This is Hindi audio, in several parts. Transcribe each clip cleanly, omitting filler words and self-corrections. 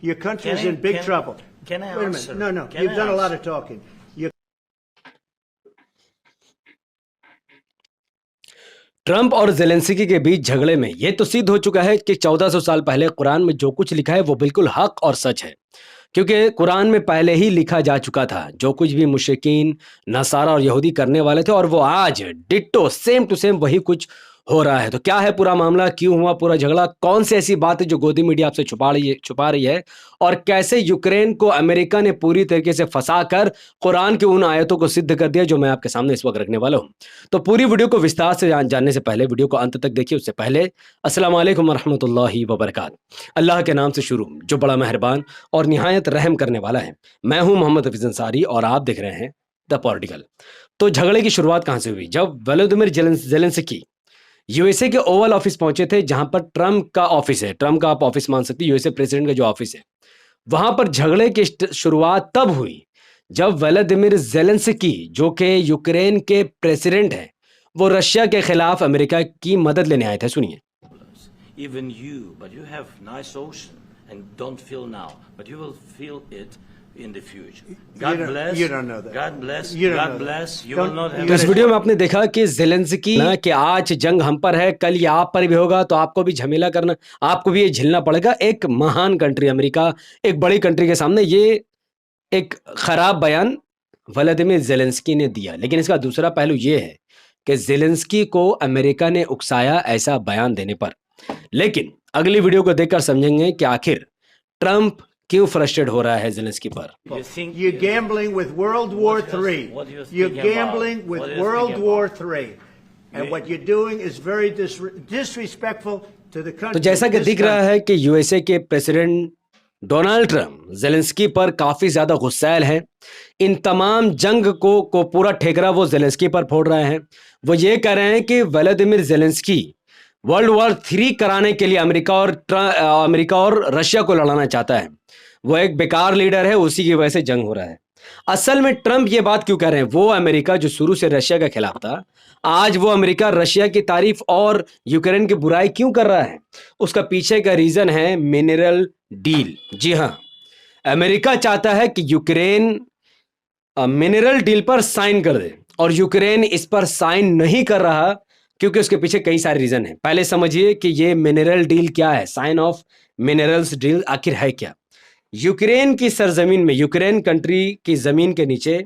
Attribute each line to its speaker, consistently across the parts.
Speaker 1: Your country is in big trouble.
Speaker 2: Can I
Speaker 1: Wait a
Speaker 2: answer?
Speaker 1: minute. No.
Speaker 2: Can
Speaker 1: You've
Speaker 2: I
Speaker 1: done a lot
Speaker 2: answer?
Speaker 1: of talking.
Speaker 3: Trump और जेलेंस्की के बीच झगड़े में यह तो सिद्ध हो चुका है कि 1400 साल पहले कुरान में जो कुछ लिखा है वो बिल्कुल हक और सच है, क्योंकि कुरान में पहले ही लिखा जा चुका था जो कुछ भी मुशरिकीन, नसारा और यहूदी करने वाले थे, और वो आज डिट्टो सेम टू सेम वही कुछ हो रहा है। तो क्या है पूरा मामला, क्यों हुआ पूरा झगड़ा, कौन सी ऐसी बात है जो गोदी मीडिया आपसे छुपा रही है, और कैसे यूक्रेन को अमेरिका ने पूरी तरीके से फंसाकर कुरान की उन आयतों को सिद्ध कर दिया जो मैं आपके सामने इस वक्त रखने वाला हूं। तो पूरी वीडियो को विस्तार से जानने से पहले वीडियो को अंत तक देखिए। उससे पहले अस्सलाम वालेकुम रहमतुल्लाहि व बरकातहू। अल्लाह के नाम से शुरू, जो बड़ा मेहरबान और निहायत रहम करने वाला है। मैं हूं मोहम्मद हफीज अंसारी और आप देख रहे हैं द पॉलिटिकल। तो झगड़े की शुरुआत कहां से हुई? जब वोलोदिमीर जेलेंस्की यूएसए के ओवल ऑफिस पहुंचे थे, जहां पर ट्रंप का ऑफिस है। ट्रंप का आप ऑफिस मान सकते हैं, यूएसए प्रेसिडेंट का जो ऑफिस है। वहां पर झगड़े की शुरुआत तब हुई जब वोलोदिमीर जेलेंस्की, जो कि यूक्रेन के प्रेसिडेंट हैं, वो रशिया के खिलाफ अमेरिका की मदद लेने आए थे। सुनिए।
Speaker 2: Even you, but you have nice ocean and don't feel now, but you will feel it in the future. God bless.
Speaker 1: You don't know that.
Speaker 2: God bless.
Speaker 1: You don't
Speaker 2: God
Speaker 1: know that.
Speaker 2: bless. You
Speaker 1: Don't-
Speaker 2: will not have.
Speaker 3: तो इस वीडियो में आपने देखा कि जेलेंस्की कि आज जंग हम पर है, कल ये आप पर भी होगा, तो आपको भी झमेला करना, आपको भी ये झेलना पड़ेगा। एक महान कंट्री अमेरिका, एक बड़ी कंट्री के सामने ये एक खराब बयान वोलोदिमीर जेलेंस्की ने दिया। लेकिन इसका दूसरा पहलू ये है कि जेलेंस्की को अमेरिका ने उकसाया ऐसा बयान देने पर। लेकिन अगली वीडियो को देखकर समझेंगे कि आखिर ट्रंप क्यों फ्रस्ट्रेट हो रहा है जेलेंस्की पर।
Speaker 2: You think
Speaker 1: You're gambling with World War
Speaker 2: What you-
Speaker 1: III.
Speaker 2: what you
Speaker 1: You're
Speaker 2: thinking
Speaker 1: gambling
Speaker 2: about?
Speaker 1: with
Speaker 2: What are you
Speaker 1: World
Speaker 2: thinking
Speaker 1: War
Speaker 2: about?
Speaker 1: III. And
Speaker 2: You-
Speaker 1: what you're doing is very disrespectful to the country.
Speaker 3: तो जैसा कि
Speaker 1: this
Speaker 3: दिख रहा
Speaker 1: country.
Speaker 3: है कि यूएसए के प्रेसिडेंट डोनाल्ड ट्रंप जेलेंस्की पर काफी ज्यादा गुस्सैल हैं। इन तमाम जंग को पूरा ठेकरा वो जेलेंस्की पर फोड़ रहे हैं। वो ये कह रहे हैं कि वोलोदिमीर जेलेंस्की वर्ल्ड वॉर 3 कराने के लिए अमेरिका और रशिया को लड़ाना चाहता है। वो एक बेकार लीडर है, उसी की वजह से जंग हो रहा है। असल में ट्रंप ये बात क्यों कह रहे हैं? वो अमेरिका जो शुरू से रशिया के खिलाफ था, आज वो अमेरिका रशिया की तारीफ और यूक्रेन की बुराई क्यों कर रहा है? उसका पीछे का रीजन है मिनरल डील। जी हां, अमेरिका चाहता है कि यूक्रेन मिनरल डील पर साइन कर दे, और यूक्रेन इस पर साइन नहीं कर रहा क्योंकि उसके पीछे कई सारे रीजन हैं। पहले समझिए कि ये मिनरल डील क्या है, साइन ऑफ मिनरल्स डील आखिर है क्या। यूक्रेन की सरजमीन में, यूक्रेन कंट्री की जमीन के नीचे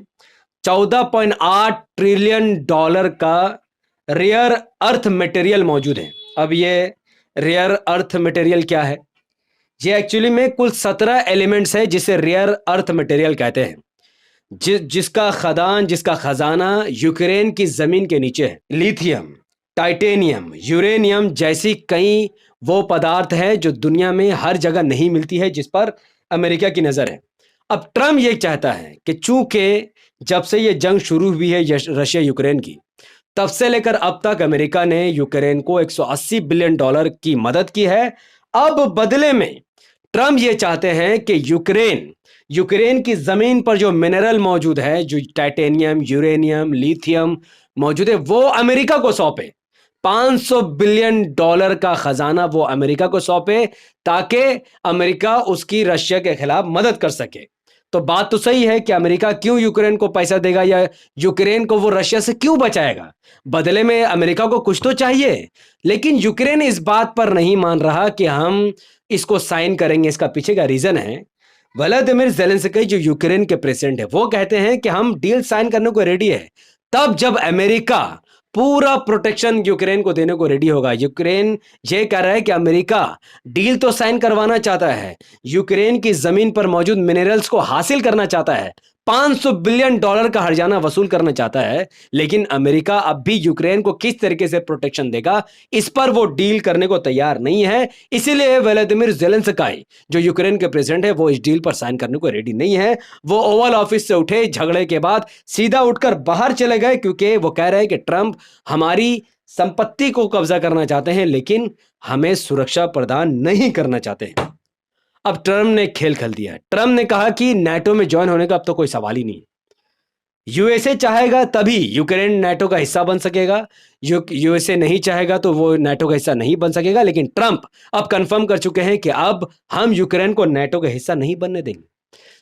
Speaker 3: 14.8 ट्रिलियन डॉलर का रेयर अर्थ मटेरियल मौजूद है। अब ये रेयर अर्थ मटेरियल क्या है? ये एक्चुअली में कुल 17 एलिमेंट्स है जिसे रेयर अर्थ मटेरियल कहते हैं, जिसका खदान, जिसका खजाना यूक्रेन की जमीन के नीचे है। लिथियम, टाइटेनियम, यूरेनियम जैसी कई वो पदार्थ है जो दुनिया में हर जगह नहीं मिलती है, जिस पर अमेरिका की नजर है। अब ट्रम्प ये चाहता है कि चूंकि जब से ये जंग शुरू हुई है रशिया यूक्रेन की, तब से लेकर अब तक अमेरिका ने यूक्रेन को 180 बिलियन डॉलर की मदद की है। अब बदले में ट्रम्प ये चाहते हैं कि यूक्रेन की जमीन पर जो मिनरल मौजूद है, जो टाइटेनियम, यूरेनियम, लिथियम मौजूद है, वो अमेरिका को सौंपे। 500 बिलियन डॉलर का खजाना वो अमेरिका को सौंपे, ताकि अमेरिका उसकी रशिया के खिलाफ मदद कर सके। तो बात तो सही है कि अमेरिका क्यों यूक्रेन को पैसा देगा, या यूक्रेन को वो रशिया से क्यों बचाएगा? बदले में अमेरिका को कुछ तो चाहिए। लेकिन यूक्रेन इस बात पर नहीं मान रहा कि हम इसको साइन करेंगे। इसका पीछे का रीजन है वोलोदिमीर जेलेंस्की, जो यूक्रेन के प्रेसिडेंट है, वो कहते हैं कि हम डील साइन करने को रेडी है तब जब अमेरिका पूरा प्रोटेक्शन यूक्रेन को देने को रेडी होगा। यूक्रेन ये कह रहा है कि अमेरिका डील तो साइन करवाना चाहता है, यूक्रेन की जमीन पर मौजूद मिनरल्स को हासिल करना चाहता है, 500 बिलियन डॉलर का हर्जाना वसूल करना चाहता है, लेकिन अमेरिका अब भी यूक्रेन को किस तरीके से प्रोटेक्शन देगा, इस पर वो डील करने को तैयार नहीं है। इसीलिए वोलोदिमीर जेलेंस्की, जो यूक्रेन के प्रेसिडेंट है, वो इस डील पर साइन करने को रेडी नहीं है। वो ओवल ऑफिस से उठे, झगड़े के बाद सीधा उठकर बाहर चले गए, क्योंकि वो कह रहे हैं कि ट्रंप हमारी संपत्ति को कब्जा करना चाहते हैं, लेकिन हमें सुरक्षा प्रदान नहीं करना चाहते हैं। अब ट्रंप ने खेल खेल दिया। ट्रंप ने कहा कि नाटो में ज्वाइन होने का अब तो कोई सवाल ही नहीं। यूएसए चाहेगा तभी यूक्रेन नाटो का हिस्सा बन सकेगा, यूएसए नहीं चाहेगा तो वो नाटो का हिस्सा नहीं बन सकेगा। लेकिन ट्रंप अब कंफर्म कर चुके हैं कि अब हम यूक्रेन को नाटो का हिस्सा नहीं बनने देंगे।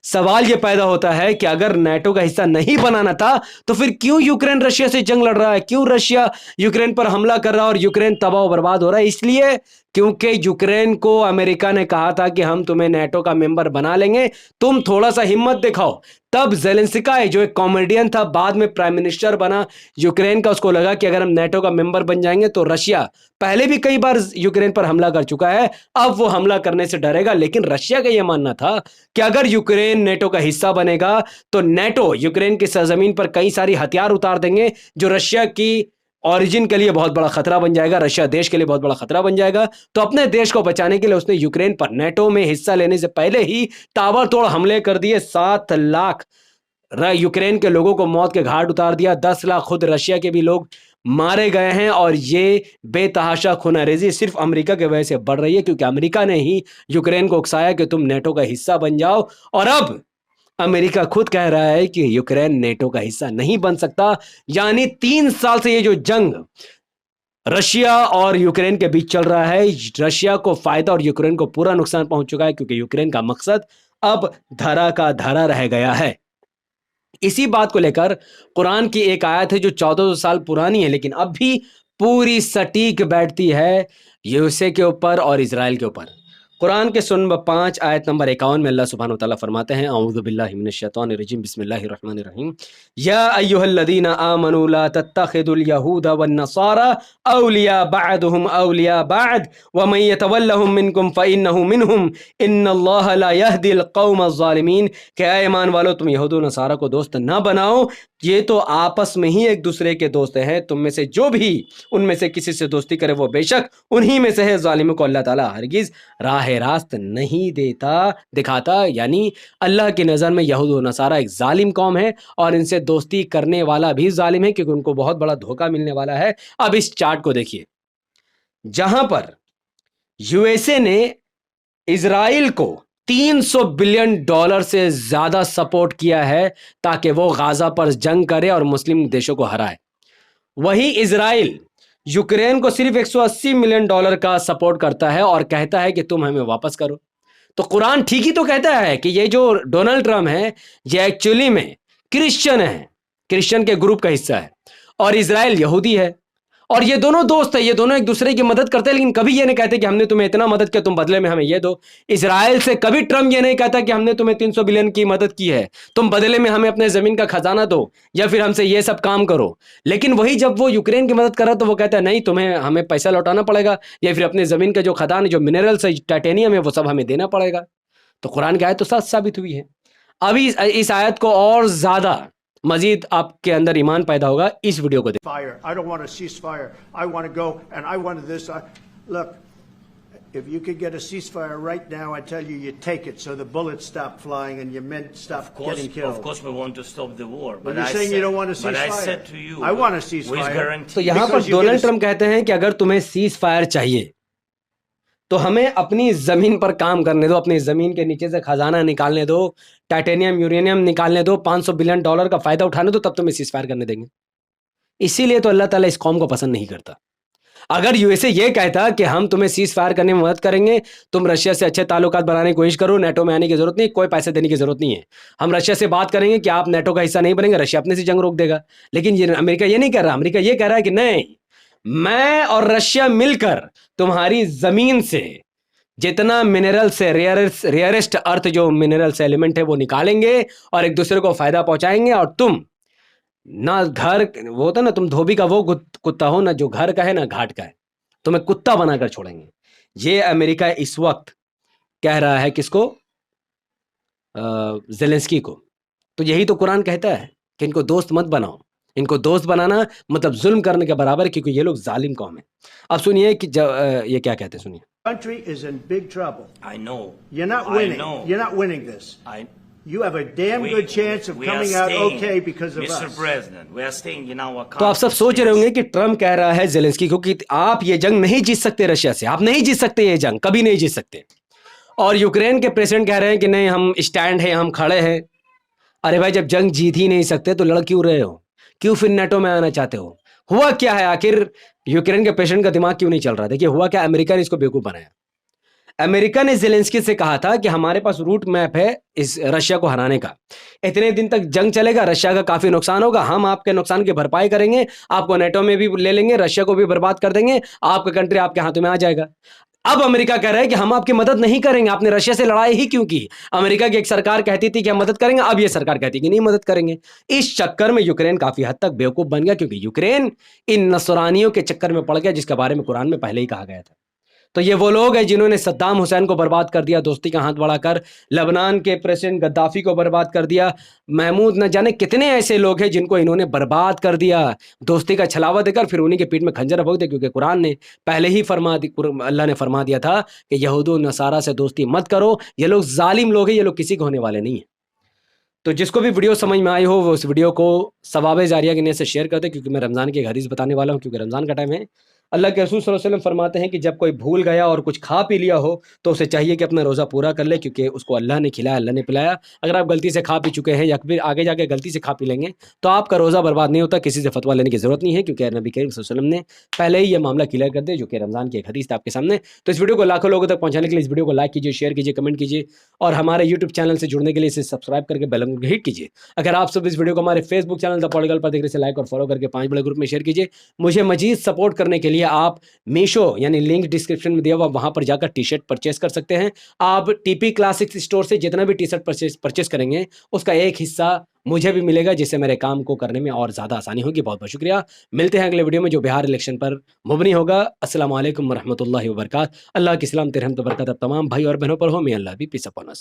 Speaker 3: सवाल यह पैदा होता है कि अगर नाटो का हिस्सा नहीं बनाना था तो फिर क्यों यूक्रेन रशिया से जंग लड़ रहा है, क्यों रशिया यूक्रेन पर हमला कर रहा है और यूक्रेन तबाह बर्बाद हो रहा है? इसलिए क्योंकि यूक्रेन को अमेरिका ने कहा था कि हम तुम्हें नाटो का मेंबर बना लेंगे, तुम थोड़ा सा हिम्मत दिखाओ। तब जेलेंस्की जो एक कॉमेडियन था, बाद में प्राइम मिनिस्टर बना यूक्रेन का, उसको लगा कि अगर हम नाटो का मेंबर बन जाएंगे तो रशिया पहले भी कई बार यूक्रेन पर हमला कर चुका है, अब वो हमला करने से डरेगा। लेकिन रशिया का यह मानना था कि अगर यूक्रेन नाटो का हिस्सा बनेगा तो नाटो यूक्रेन की सरजमीन पर कई सारी हथियार उतार देंगे जो रशिया की ओरिजिन के लिए बहुत बड़ा खतरा बन जाएगा, रशिया देश के लिए बहुत बड़ा खतरा बन जाएगा। तो अपने देश को बचाने के लिए उसने यूक्रेन पर नाटो में हिस्सा लेने से पहले ही ताबड़तोड़ हमले कर दिए। 7 लाख यूक्रेन के लोगों को मौत के घाट उतार दिया, 10 लाख खुद रशिया के भी लोग मारे गए हैं। और ये बेतहाशा खूनारेजी सिर्फ अमेरिका की वजह से बढ़ रही है, क्योंकि अमेरिका ने ही यूक्रेन को उकसाया कि तुम नाटो का हिस्सा बन जाओ। और अब अमेरिका खुद कह रहा है कि यूक्रेन नाटो का हिस्सा नहीं बन सकता। यानी 3 साल से ये जो जंग रशिया और यूक्रेन के बीच चल रहा है, रशिया को फायदा और यूक्रेन को पूरा नुकसान पहुंच चुका है, क्योंकि यूक्रेन का मकसद अब धरा का धरा रह गया है। इसी बात को लेकर कुरान की एक आयत है जो 1400 साल पुरानी है, लेकिन अब भी पूरी सटीक बैठती है यूएसए के ऊपर और इजराइल के ऊपर। कुरान के सूरह नंबर 5 आयत नंबर 51 में अल्लाह सुब्हानहू व तआला फरमाते हैं, औज़ु बिल्लाहि मिनश शैतानिर रजीम, बिस्मिल्लाहिर रहमानिर रहीम, या अय्युहल्लज़ीना आमनू ला तत्तखिदुल यहूदा वन नसारा औलिया बअदुहुम औलिया बअद व मन यतवल्लहुम मिनकुम फइन्नहु मिनहुम इन्नल्लाहा ला यहदिल कौमज़ ज़ालिमीन। कि ऐ ईमान वालो, तुम यहूद और नसारा को दोस्त ना बनाओ, ये तो आपस में ही एक दूसरे के दोस्त हैं। तुम में से जो भी उनमें से किसी से दोस्ती करे वो बेशक उन्हीं में से है। जालिमों को अल्लाह ताला हरगिज राह रास्त नहीं दिखाता। यानी अल्लाह की नज़र में यहूद और नसारा एक जालिम कौम है और इनसे दोस्ती करने वाला भी जालिम है, क्योंकि उनको बहुत बड़ा धोखा मिलने वाला है। अब इस चार्ट को देखिए, जहां पर यूएसए ने इजराइल को $300 बिलियन से ज्यादा सपोर्ट किया है ताकि वो गाजा पर जंग करे और मुस्लिम देशों को हराए, वही इजराइल यूक्रेन को सिर्फ $180 मिलियन का सपोर्ट करता है और कहता है कि तुम हमें वापस करो। तो कुरान ठीक ही तो कहता है कि ये जो डोनाल्ड ट्रम्प है ये एक्चुअली में क्रिश्चियन है, क्रिश्चियन के ग्रुप का हिस्सा है, और इजराइल यहूदी है, और ये दोनों दोस्त है, ये दोनों एक दूसरे की मदद करते हैं। लेकिन कभी ये नहीं कहते कि हमने तुम्हें इतना मदद किया, तुम बदले में हमें ये दो। इजराइल से कभी ट्रम्प ये नहीं कहता कि हमने तुम्हें 300 बिलियन की मदद की है, तुम बदले में हमें अपने जमीन का खजाना दो या फिर हमसे ये सब काम करो। लेकिन वही जब वो यूक्रेन की मदद कर रहा तो वो कहता है नहीं, तुम्हें हमें पैसा लौटाना पड़ेगा या फिर अपने जमीन का जो खदान, जो मिनरल्स है, टाइटेनियम है, वो सब हमें देना पड़ेगा। तो कुरान की आयत तो सच साबित हुई है। अभी इस आयत को और ज्यादा मजीद आपके अंदर ईमान पैदा होगा। इस वीडियो को
Speaker 1: Fire. I don't want a ceasefire. I want to go, and I wanted this. Look, if you could get a ceasefire right now, I tell you, you take it so the bullets stop flying and your men stop getting killed.
Speaker 2: Of course, we want to stop the war.
Speaker 1: But you're saying you don't want a ceasefire.
Speaker 2: But I said to you,
Speaker 1: I want a ceasefire.
Speaker 2: with guarantee.
Speaker 3: तो यहाँ पर
Speaker 1: Because you
Speaker 3: Donald
Speaker 1: get a-
Speaker 3: Trump कहते हैं कि अगर तुम्हें सीज फायर चाहिए तो हमें अपनी जमीन पर काम करने दो, अपनी जमीन के नीचे से खजाना निकालने दो, टाइटेनियम यूरेनियम निकालने दो, $500 बिलियन का फायदा उठाने दो, तब तुम्हें सीज फायर करने देंगे। इसीलिए तो अल्लाह ताला इस कौम को पसंद नहीं करता। अगर यूएसए ये कहता कि हम तुम्हें सीज फायर करने में मदद करेंगे, तुम रशिया से अच्छे ताल्लुकात बनाने की कोशिश करो, नाटो में आने की जरूरत नहीं, कोई पैसे देने की जरूरत नहीं है, हम रशिया से बात करेंगे कि आप नाटो का हिस्सा नहीं बनेंगे, रशिया अपने से जंग रोक देगा। लेकिन ये अमेरिका ये नहीं कर रहा, अमेरिका ये कह रहा है कि नहीं, मैं और रशिया मिलकर तुम्हारी जमीन से जितना मिनरल से रेयरेस्ट अर्थ जो मिनरल से एलिमेंट है वो निकालेंगे और एक दूसरे को फायदा पहुंचाएंगे। और तुम ना घर वो होता ना, तुम धोबी का वो कुत्ता हो ना जो घर का है ना घाट का है, तुम्हें कुत्ता बनाकर छोड़ेंगे। ये अमेरिका इस वक्त कह रहा है किसको? जेलेंस्की को। तो यही तो कुरान कहता है कि इनको दोस्त मत बनाओ। इनको दोस्त बनाना मतलब जुल्म करने के बराबर है, क्योंकि ये लोग जालिम कौम है। अब सुनिए कि ये क्या कहते हैं, सुनिए।
Speaker 1: Country is in big trouble.
Speaker 2: I know.
Speaker 1: You're not
Speaker 2: I
Speaker 1: winning.
Speaker 2: know.
Speaker 1: You're not winning this. You have a damn
Speaker 2: We-
Speaker 1: good chance of
Speaker 2: we are
Speaker 1: coming out
Speaker 2: staying,
Speaker 1: okay because of
Speaker 2: Mr.
Speaker 1: us.
Speaker 2: President, we are staying in our
Speaker 3: तो आप सब
Speaker 2: country.
Speaker 3: सोच रहे होंगे कि ट्रम्प कह रहा है जेलेंस्की को कि आप ये जंग नहीं जीत सकते रशिया से, आप नहीं जीत सकते, ये जंग कभी नहीं जीत सकते। और यूक्रेन के प्रेसिडेंट कह रहे हैं कि नहीं, हम स्टैंड हैं, हम खड़े हैं। अरे भाई, जब जंग जीत ही नहीं सकते तो लड़ क्यों रहे हो? क्यों फिर नेटो में आना चाहते हो? हुआ क्या है आखिर? यूक्रेन के प्रेसिडेंट का दिमाग क्यों नहीं चल रहा? देखिए, हुआ क्या, अमेरिका ने इसको बेवकूफ बनाया। अमेरिका ने जेलेंस्की से कहा था कि हमारे पास रूट मैप है इस रशिया को हराने का। इतने दिन तक जंग चलेगा, रशिया का काफी नुकसान होगा, हम आपके नुकसान की भरपाई करेंगे, आपको नेटो में भी ले लेंगे, रशिया को भी बर्बाद कर देंगे, आपका कंट्री आपके हाथों में आ जाएगा। अब अमेरिका कह रहा है कि हम आपकी मदद नहीं करेंगे, आपने रशिया से लड़ाई ही क्यों की? अमेरिका की एक सरकार कहती थी कि हम मदद करेंगे, अब यह सरकार कहती है कि नहीं मदद करेंगे। इस चक्कर में यूक्रेन काफी हद तक बेवकूफ बन गया, क्योंकि यूक्रेन इन नसरानियों के चक्कर में पड़ गया, जिसके बारे में कुरान में पहले ही कहा गया था। तो ये वो लोग हैं जिन्होंने सद्दाम हुसैन को बर्बाद कर दिया, दोस्ती का हाथ बढ़ाकर लेबनान के प्रेसिडेंट गद्दाफी को बर्बाद कर दिया, महमूद न जाने कितने ऐसे लोग हैं जिनको इन्होंने बर्बाद कर दिया, दोस्ती का छलावा देकर फिर उन्हीं के पीठ में खंजर भोंक दिया। क्योंकि कुरान ने पहले ही अल्लाह ने फरमा दिया था कि यहूद नसारा से दोस्ती मत करो, ये लोग जालिम लोग हैं, ये लोग किसी को होने वाले नहीं है। तो जिसको भी वीडियो समझ में आई हो वो उस वीडियो को सवाब जारिया की नीयत से शेयर कर दे, क्योंकि मैं रमज़ान की एक हदीस बताने वाला हूँ, क्योंकि रमज़ान का टाइम है। अल्लाह के रसूल सल्लल्लाहु अलैहि वसल्लम फरमाते हैं कि जब कोई भूल गया और कुछ खा पी लिया हो तो उसे चाहिए कि अपना रोज़ा पूरा कर ले, क्योंकि उसको अल्लाह ने खिलाया, अल्लाह ने पिलाया। अगर आप गलती से खा पी चुके हैं या फिर आगे जाके गलती से खा पी लेंगे तो आपका रोज़ा बर्बाद नहीं होता, किसी से फतवा लेने की ज़रूरत नहीं है, क्योंकि नबी करीम सल्लल्लाहु अलैहि वसल्लम ने पहले ही यह मामला क्लियर कर दिया, जो कि रमज़ान की एक हदीस था आपके सामने। तो इस वीडियो को लाखों लोगों तक पहुँचाने के लिए इस वीडियो को लाइक कीजिए, शेयर कीजिए, कमेंट कीजिए, और हमारे यूट्यूब चैनल से जुड़ने के लिए इसे सब्सक्राइब करके बेल आइकन को हिट कीजिए। अगर आप सब इस वीडियो को हमारे फेसबुक चैनल द पॉलिटिकल पर देख रहे हैं, लाइक और फॉलो करके 5 बड़े ग्रुप में शेयर कीजिए। मुझे मजीद सपोर्ट करने के लिए आप मीशो यानी लिंक डिस्क्रिप्शन में दिया हुआ वहां पर जाकर टी शर्ट परचेस कर सकते हैं। आप टीपी क्लासिक्स स्टोर से जितना भी टी शर्ट परचेस करेंगे उसका एक हिस्सा मुझे भी मिलेगा, जिससे मेरे काम को करने में और ज़्यादा आसानी होगी। बहुत बहुत शुक्रिया। मिलते हैं अगले वीडियो में जो बिहार इलेक्शन पर मुबनी होगा। अस्सलाम वालेकुम रहमतुल्लाहि व बरकातहू। अल्लाह की सलाम रहमत व बरकत अब तमाम भाई और बहनों पर हो। मे अल्लाह बी पीस अपॉन अस।